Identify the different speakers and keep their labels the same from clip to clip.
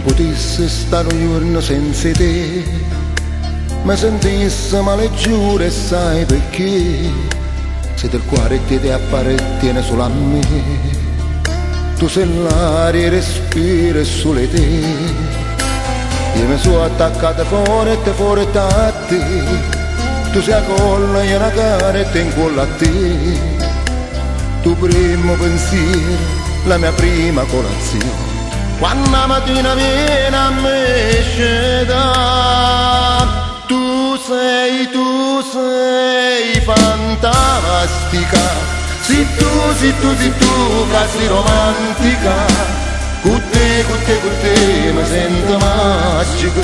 Speaker 1: potessi stare un giorno senza te, mi sentissi male giuro e sai perché, se del cuore ti appartiene solo a me, tu sei l'aria e respiro e solo te, io mi sono attaccato forte a te, tu sei la colla e una cara e te incolla a te, tu primo pensiero, la mia prima colazione, quando la mattina viene a me sceda, tu sei fantastica, sei tu, quasi romantica, con te mi sento magico,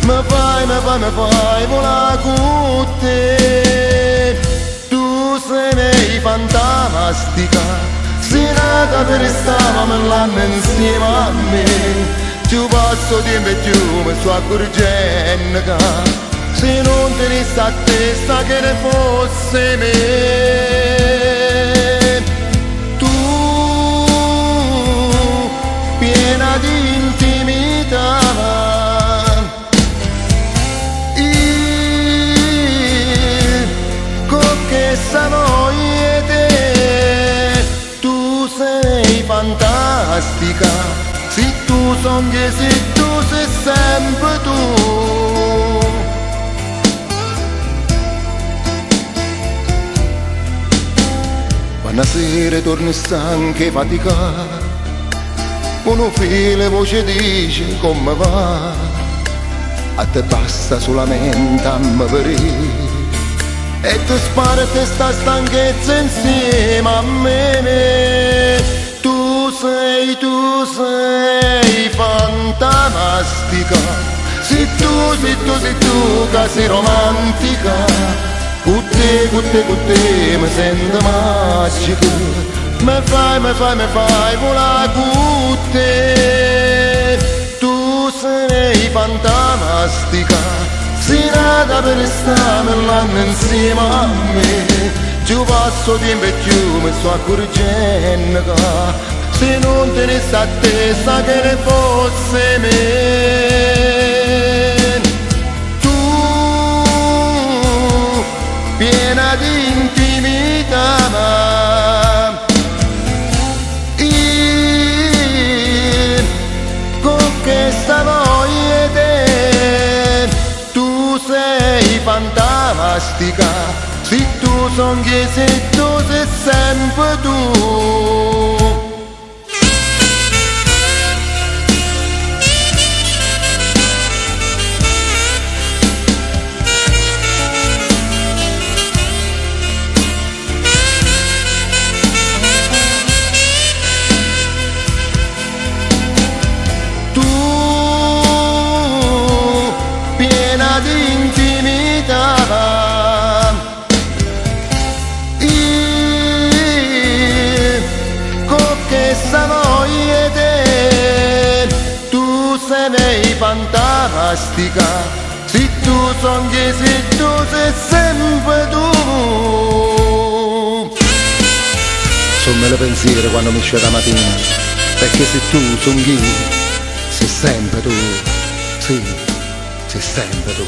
Speaker 1: mi fai volare con te, tu sei fantastica, sei nata per stare l'anno insieme a me, tu passo tempo e tu mi sto accorgendo che se non tenessi a testa che ne fosse me, tu piena di intimità, io con che savoia te, tu sei fantastica, se tu sogni, se tu sei sempre tu. Una sera torni stanca e faticata, uno filo voce dice come va, a te basta solamente a me vedere, e tu spari sta stanchezza insieme a me, tu sei fantastica, sei tu che sei romantica, con te mi sento magico, mi fai volare con te, tu sei fantastica, sei nata per stare l'anno insieme a me, ci passo tempo e più mi sto accorgendo che se non tenessi a testa che ne fosse me, piena di intimità, io con che savoia te, tu sei fantastica, se tu sogni, se tu sei sempre tu. Di intimità, io con che savoia te, tu sei fantastica, se tu sogni, se tu sei sempre tu. Sono le pensieri quando mi esce la mattina, perché se tu sogni, sei sempre tu, sì, sei sempre tu.